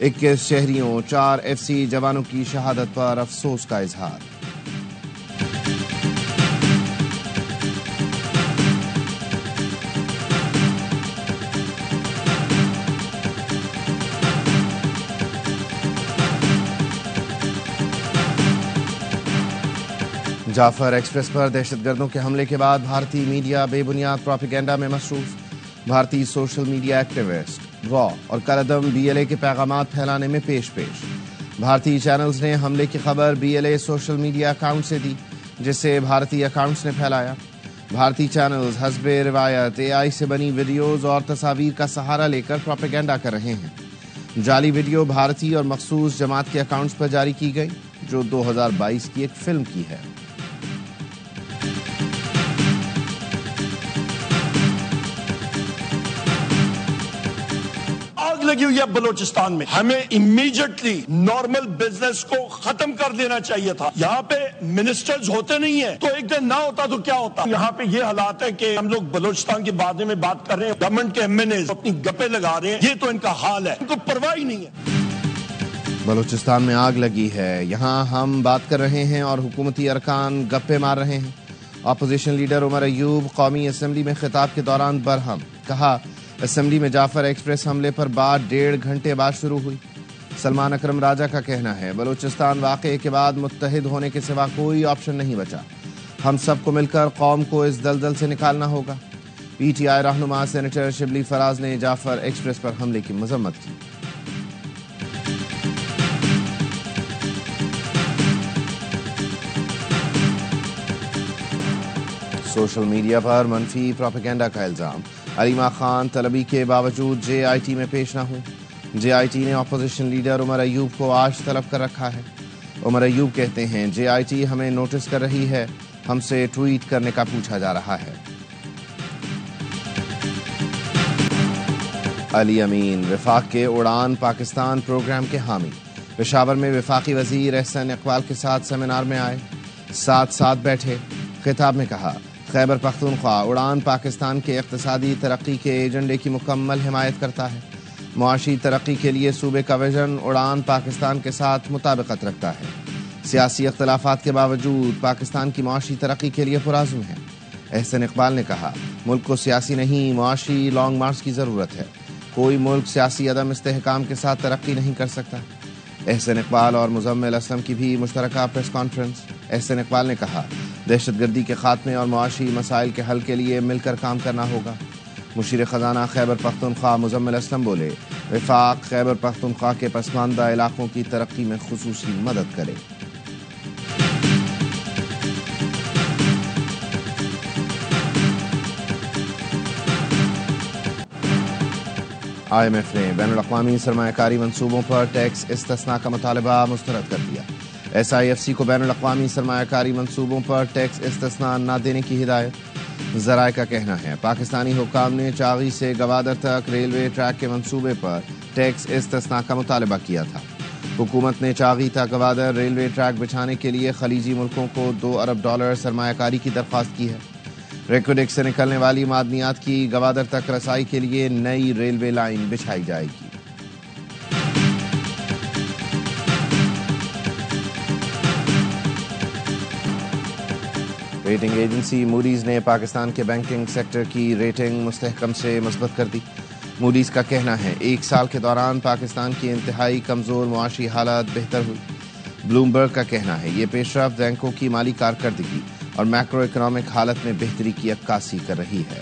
21 شہریوں 4 FC جوانوں کی شہادت پر افسوس کا اظہار۔ جعفر ایکسپریس پر دہشت گردوں کے حملے کے بعد بھارتی میڈیا بے بنیاد پروپیگنڈا میں مصروف۔ بھارتی سوشل میڈیا ایکٹیوسٹ را اور کالعدم BLA کے پیغامات پھیلانے میں پیش۔ بھارتی چینلز نے حملے کی خبر BLA سوشل میڈیا اکاؤنٹ سے دی، جسے بھارتی اکاؤنٹس نے پھیلایا۔ بھارتی چینلز حسب روایت AI سے بنی ویڈیوز اور تصاویر کا سہارا لے کر پروپیگنڈا کر رہے ہیں۔ جعلی ویڈیو بھارتی اور مخصوص جماعت کے اکاؤنٹس پر جاری کی گئی، جو 2022 کی ایک فلم کی ہے۔ لگی ہوئی ہے بلوچستان میں، ہمیں امیجیٹلی نارمل بزنس کو ختم کر دینا چاہیے تھا۔ یہاں پہ منسٹرز ہوتے نہیں ہیں، تو ایک دن نہ ہوتا تو کیا ہوتا۔ یہاں پہ یہ حالات ہے کہ ہم لوگ بلوچستان کے بارے میں بات کر رہے ہیں، گورنمنٹ کے MNAs اپنی گپے لگا رہے ہیں، یہ تو ان کا حال ہے، ان کو پرواہ ہی نہیں ہے۔ بلوچستان میں آگ لگی ہے، یہاں ہم بات کر رہے ہیں اور حکومتی ارکان گپے مار رہے ہیں۔ اپوزیشن لیڈر عمر ایوب قومی اسمبلی میں خطاب کے دوران برہم، کہا اسمبلی میں جعفر ایکسپریس حملے پر بات 1.5 گھنٹے بعد شروع ہوئی۔ سلمان اکرم راجہ کا کہنا ہے بلوچستان واقعے کے بعد متحد ہونے کے سوا کوئی آپشن نہیں بچا، ہم سب کو مل کر قوم کو اس دلدل سے نکالنا ہوگا۔ PTI رہنما سینیٹر شبلی فراز نے جعفر ایکسپریس پر حملے کی مذمت کی۔ سوشل میڈیا پر منفی پروپیگنڈا کا الزام، علیمہ خان طلبی کے باوجود JIT میں پیش نہ ہوئی۔ JIT نے اپوزیشن لیڈر عمر ایوب کو آج طلب کر رکھا ہے۔ عمر ایوب کہتے ہیں JIT ہمیں نوٹس کر رہی ہے، ہم سے ٹویٹ کرنے کا پوچھا جا رہا ہے۔ علی امین وفاق کے اڑان پاکستان پروگرام کے حامی، پشاور میں وفاقی وزیر احسن اقبال کے ساتھ سیمینار میں آئے، ساتھ بیٹھے۔ خطاب میں کہا خیبر پختونخوا اڑان پاکستان کے اقتصادی ترقی کے ایجنڈے کی مکمل حمایت کرتا ہے۔ معاشی ترقی کے لیے صوبے کا ویژن اڑان پاکستان کے ساتھ مطابقت رکھتا ہے۔ سیاسی اختلافات کے باوجود پاکستان کی معاشی ترقی کے لیے پرعزم ہے۔ احسن اقبال نے کہا ملک کو سیاسی نہیں معاشی لانگ مارچ کی ضرورت ہے، کوئی ملک سیاسی عدم استحکام کے ساتھ ترقی نہیں کر سکتا۔ احسن اقبال اور مزمل اسلم کی بھی مشترکہ پریس کانفرنس۔ احسن اقبال نے کہا دہشت گردی کے خاتمے اور معاشی مسائل کے حل کے لیے مل کر کام کرنا ہوگا۔ مشیر خزانہ خیبر پختونخوا مزمل اسلم بولے وفاق خیبر پختونخوا کے پسماندہ علاقوں کی ترقی میں خصوصی مدد کرے۔ IMF نے بین الاقوامی سرمایہ کاری منصوبوں پر ٹیکس استثناء کا مطالبہ مسترد کر دیا۔ SIFC کو بین الاقوامی سرمایہ کاری منصوبوں پر ٹیکس استثناء نہ دینے کی ہدایت۔ ذرائع کا کہنا ہے پاکستانی حکام نے چاغی سے گوادر تک ریلوے ٹریک کے منصوبے پر ٹیکس استثناء کا مطالبہ کیا تھا۔ حکومت نے چاغی تا گوادر ریلوے ٹریک بچھانے کے لیے خلیجی ملکوں کو $2 ارب سرمایہ کاری کی درخواست کی ہے۔ ریکوڈیک سے نکلنے والی معدنیات کی گوادر تک رسائی کے لیے نئی ریلوے لائن بچھائی جائے گی۔ ریٹنگ ایجنسی موڈیز نے پاکستان کے بینکنگ سیکٹر کی ریٹنگ مستحکم سے مثبت کر دی۔ موڈیز کا کہنا ہے 1 سال کے دوران پاکستان کی انتہائی کمزور معاشی حالت بہتر ہوئی۔ بلومبرگ کا کہنا ہے یہ پیش رفت بینکوں کی مالی کارکردگی اور میکرو اکنامک حالت میں بہتری کی عکاسی کر رہی ہے۔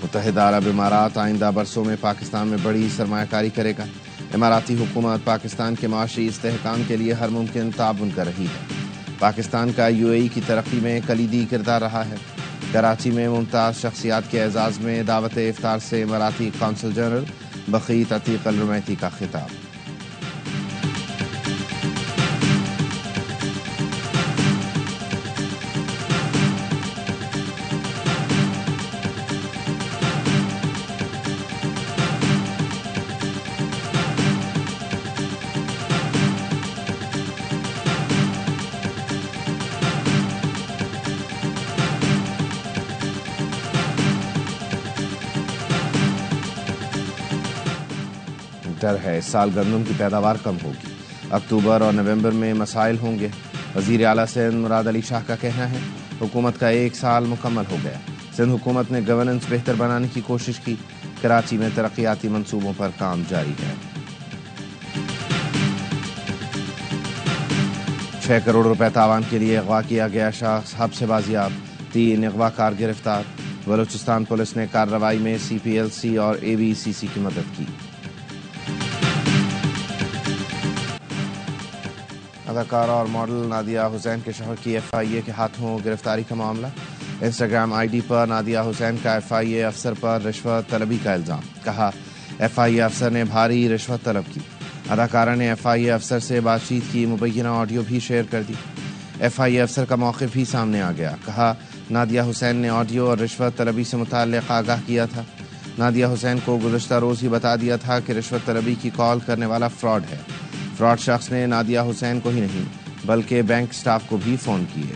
متحدہ عرب امارات آئندہ برسوں میں پاکستان میں بڑی سرمایہ کاری کرے گا۔ اماراتی حکومت پاکستان کے معاشی استحکام کے لیے ہر ممکن تعاون کر رہی ہے۔ پاکستان کا UAE کی ترقی میں کلیدی کردار رہا ہے۔ کراچی میں ممتاز شخصیات کے اعزاز میں دعوت افطار سے اماراتی قونصل جنرل بخیت عتیق الرمیتی کا خطاب۔ ڈر ہے اس سال گندم کی پیداوار کم ہوگی، اکتوبر اور نومبر میں مسائل ہوں گے۔ وزیر اعلیٰ سندھ مراد علی شاہ کا کہنا ہے حکومت کا 1 سال مکمل ہو گیا، سندھ حکومت نے گورننس بہتر بنانے کی کوشش کی، کراچی میں ترقیاتی منصوبوں پر کام جاری ہے۔ 6 کروڑ روپے تاوان کے لیے اغوا کیا گیا شخص حب سے بازیاب، 3 اغوا کار گرفتار۔ بلوچستان پولیس نے کارروائی میں CPLC اور AVCC کی مدد کی۔ اداکارہ اور ماڈل نادیہ حسین کے شوہر کی FIA کے ہاتھوں گرفتاری کا معاملہ۔ انسٹاگرام ID پر نادیہ حسین کا FIA افسر پر رشوت طلبی کا الزام، کہا FIA افسر نے بھاری رشوت طلب کی۔ اداکارہ نے FIA افسر سے بات چیت کی مبینہ آڈیو بھی شیئر کر دی۔ FIA افسر کا موقف بھی سامنے آ گیا، کہا نادیہ حسین نے آڈیو اور رشوت طلبی سے متعلق آگاہ کیا تھا۔ نادیہ حسین کو گزشتہ روز ہی بتا دیا تھا کہ رشوت طلبی کی کال کرنے والا فراڈ ہے۔ فراڈ شخص نے نادیہ حسین کو ہی نہیں بلکہ بینک سٹاف کو بھی فون کیے۔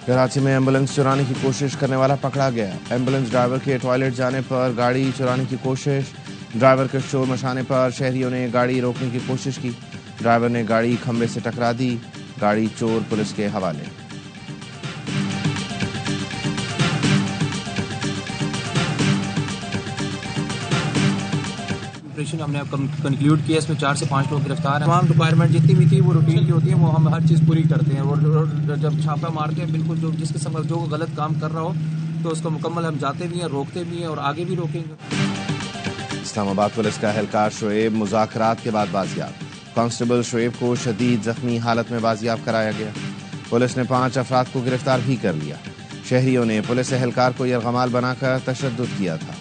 کراچی میں ایمبولینس چرانے کی کوشش کرنے والا پکڑا گیا۔ ایمبولینس ڈرائیور کے ٹوائلٹ جانے پر گاڑی چرانے کی کوشش، ڈرائیور کے شور مچانے پر شہریوں نے گاڑی روکنے کی کوشش کی، ڈرائیور نے گاڑی کھمبے سے ٹکرا دی، گاڑی چور پولیس کے حوالے۔ آپریشن ہم نے کنکلیوڈ کیا، اس میں 4 سے 5 لوگ گرفتار ہیں۔ تمام ریکوائرمنٹ جتنی بھی تھی وہ روٹین کی ہوتی ہے، وہ ہم ہر چیز پوری کرتے ہیں، اور جب چھاپا مار کے بالکل جو جس قسم کا جو غلط کام کر رہا ہو تو اس کو مکمل ہم جاتے بھی ہیں، روکتے بھی ہیں اور آگے بھی روکیں گے۔ اسلام آباد پولیس کا اہلکار شعیب مذاکرات کے بعد بازیاب، کانسٹیبل شعیب کو شدید زخمی حالت میں بازیاب کرایا گیا۔ پولیس نے 5 افراد کو گرفتار بھی کر لیا۔ شہریوں نے پولیس اہلکار کو یرغمال بنا کر تشدد کیا تھا۔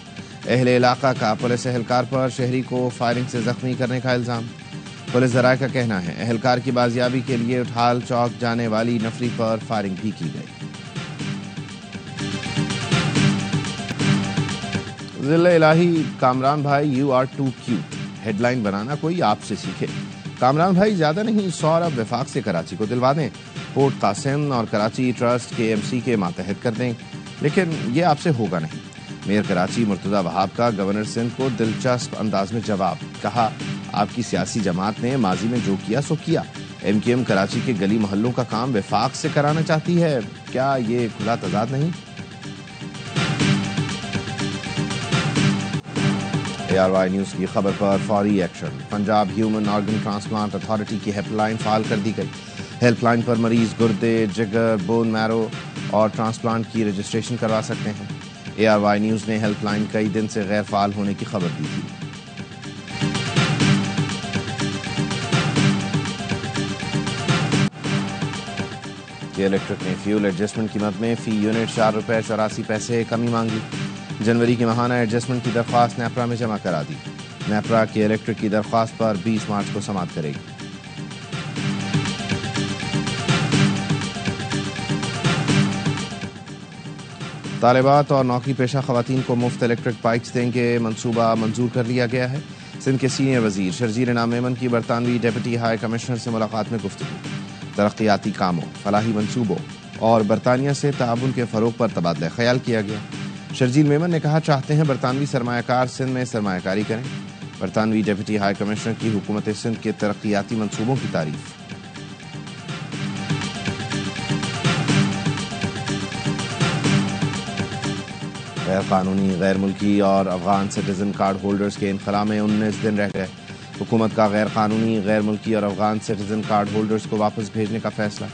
اہل علاقہ کا پولیس اہلکار پر شہری کو فائرنگ سے زخمی کرنے کا الزام۔ پولیس ذرائع کا کہنا ہے اہلکار کی بازیابی کے لیے اٹھال چوک جانے والی نفری پر فائرنگ بھی کی گئی۔ ضلع الہی کامران بھائی you are too cute, headline بنانا کوئی آپ سے سیکھے۔ کامران بھائی زیادہ نہیں 100 ارب وفاق سے کراچی کو دلوا دیں، پورٹ قاسم اور کراچی ٹرسٹ KMC کے ماتحت کر دیں، لیکن یہ آپ سے ہوگا نہیں۔ میئر کراچی مرتضی وہاب کا گورنر سندھ کو دلچسپ انداز میں جواب، کہا آپ کی سیاسی جماعت نے ماضی میں جو کیا سو کیا، MKM کراچی کے گلی محلوں کا کام وفاق سے کرانا چاہتی ہے، کیا یہ کھلا تضاد نہیں؟ ARY نیوز کی خبر پر فوری action, Punjab human organ transplant authority کی ہیلپ لائن فعال کر دی گئی۔ ہیلپ لائن پر مریض گردے، جگر، بون میرو اور ٹرانسپلانٹ کی رجسٹریشن کروا سکتے ہیں۔ ARY نیوز نے ہیلپ لائن کئی دن سے غیر فعال ہونے کی خبر دی تھی۔ کے الیکٹرک نے فیول ایڈجسٹمنٹ قیمت میں فی یونٹ 4 روپے 84 پیسے کمی مانگی۔ جنوری کی ماہانہ ایڈجسٹمنٹ کی درخواست نیپرا میں جمع کرا دی۔ نیپرا کے الیکٹرک کی درخواست پر 20 مارچ کو سماعت کرے گی۔ طالبات اور نوکری پیشہ خواتین کو مفت الیکٹرک بائکس دیں گے، منصوبہ منظور کر لیا گیا ہے۔ سندھ کے سینئر وزیر شرجیل انعام میمن کی برطانوی ڈیپٹی ہائی کمشنر سے ملاقات میں گفتگو، ترقیاتی کاموں، فلاحی منصوبوں اور برطانیہ سے تعاون کے فروغ پر تبادلہ خیال کیا گیا۔ شرجیل میمن نے کہا چاہتے ہیں برطانوی سرمایہ کار سندھ میں سرمایہ کاری کریں۔ برطانوی ڈیپٹی ہائی کمشنر کی حکومت سندھ کے ترقیاتی منصوبوں کی تعریف۔ غیر قانونی، غیر ملکی اور افغان سٹیزن کارڈ ہولڈرز کے انخلاء میں 19 دن رہ گئے۔ حکومت کا غیر قانونی، غیر ملکی اور افغان سٹیزن کارڈ ہولڈرز کو واپس بھیجنے کا فیصلہ۔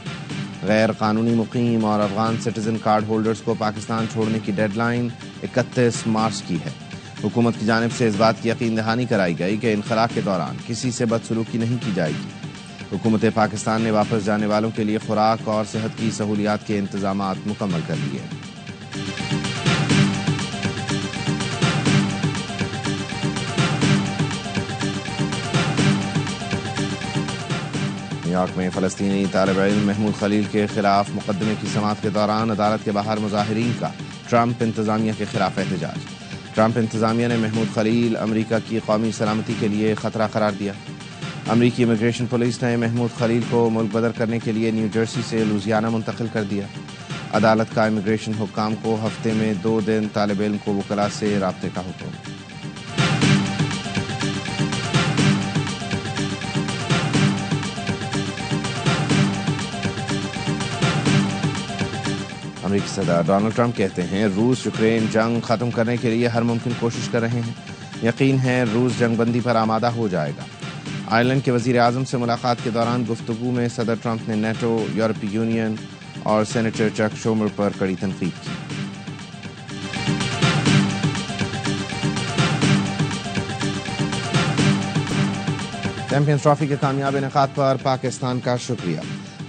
غیر قانونی مقیم اور افغان سٹیزن کارڈ ہولڈرز کو پاکستان چھوڑنے کی ڈیڈ لائن 31 مارچ کی ہے۔ حکومت کی جانب سے اس بات کی یقین دہانی کرائی گئی کہ انخلاء کے دوران کسی سے بدسلوکی نہیں کی جائے گی۔ حکومت پاکستان نے واپس جانے والوں کے لیے خوراک اور صحت کی سہولیات کے انتظامات مکمل کر لیے۔ نیویارک میں فلسطینی طالب علم محمود خلیل کے خلاف مقدمے کی سماعت کے دوران عدالت کے باہر مظاہرین کا ٹرمپ انتظامیہ کے خلاف احتجاج۔ ٹرمپ انتظامیہ نے محمود خلیل امریکہ کی قومی سلامتی کے لیے خطرہ قرار دیا۔ امریکی امیگریشن پولیس نے محمود خلیل کو ملک بدر کرنے کے لیے نیو جرسی سے لوزیانہ منتقل کر دیا۔ عدالت کا امیگریشن حکام کو ہفتے میں 2 دن طالب علم کو وکلاء سے رابطے کا حکم۔ امریکی صدر ڈونلڈ ٹرمپ کہتے ہیں روس یوکرین جنگ ختم کرنے کے لیے ہر ممکن کوشش کر رہے ہیں، یقین ہے روس جنگ بندی پر آمادہ ہو جائے گا۔ آئرلینڈ کے وزیر اعظم سے ملاقات کے دوران گفتگو میں صدر ٹرمپ نے نیٹو، یورپی یونین اور سینیٹر چک شومر پر کڑی تنقید کی۔ چیمپئنز ٹرافی کے کامیاب انعقاد پر پاکستان کا شکریہ۔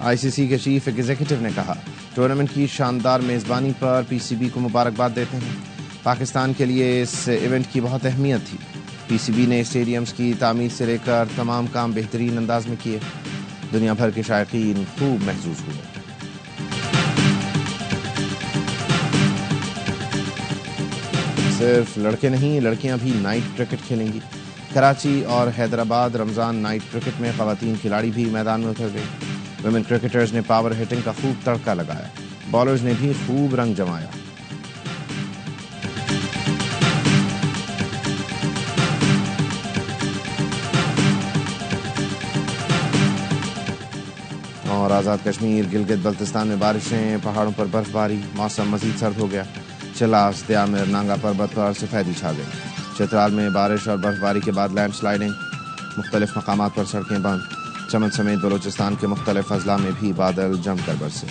آئی سی سی کے چیف ایگزیکٹو نے کہا ٹورنامنٹ کی شاندار میزبانی پر پی سی بی کو مبارکباد دیتے ہیں۔ پاکستان کے لیے اس ایونٹ کی بہت اہمیت تھی۔ پی سی بی نے اسٹیڈیمز کی تعمیر سے لے کر تمام کام بہترین انداز میں کیے۔ دنیا بھر کے شائقین خوب محظوظ ہوئے۔ صرف لڑکے نہیں، لڑکیاں بھی نائٹ کرکٹ کھیلیں گی۔ کراچی اور حیدرآباد رمضان نائٹ کرکٹ میں خواتین کھلاڑی بھی میدان میں اتر گئے۔ ویمن کرکٹرز نے پاور ہٹنگ کا خوب تڑکا لگایا، بالرز نے بھی خوب رنگ جمایا۔ اور آزاد کشمیر گلگت بلتستان میں بارشیں، پہاڑوں پر برف باری، موسم مزید سرد ہو گیا۔ چلاس، دیامر، نانگا پربت پر سفیدی چھا گئی۔ چترال میں بارش اور برف باری کے بعد لینڈ سلائیڈنگ، مختلف مقامات پر سڑکیں بند۔ چمن سمیت بلوچستان کے مختلف اضلاع میں بھی بادل جم کر برسے۔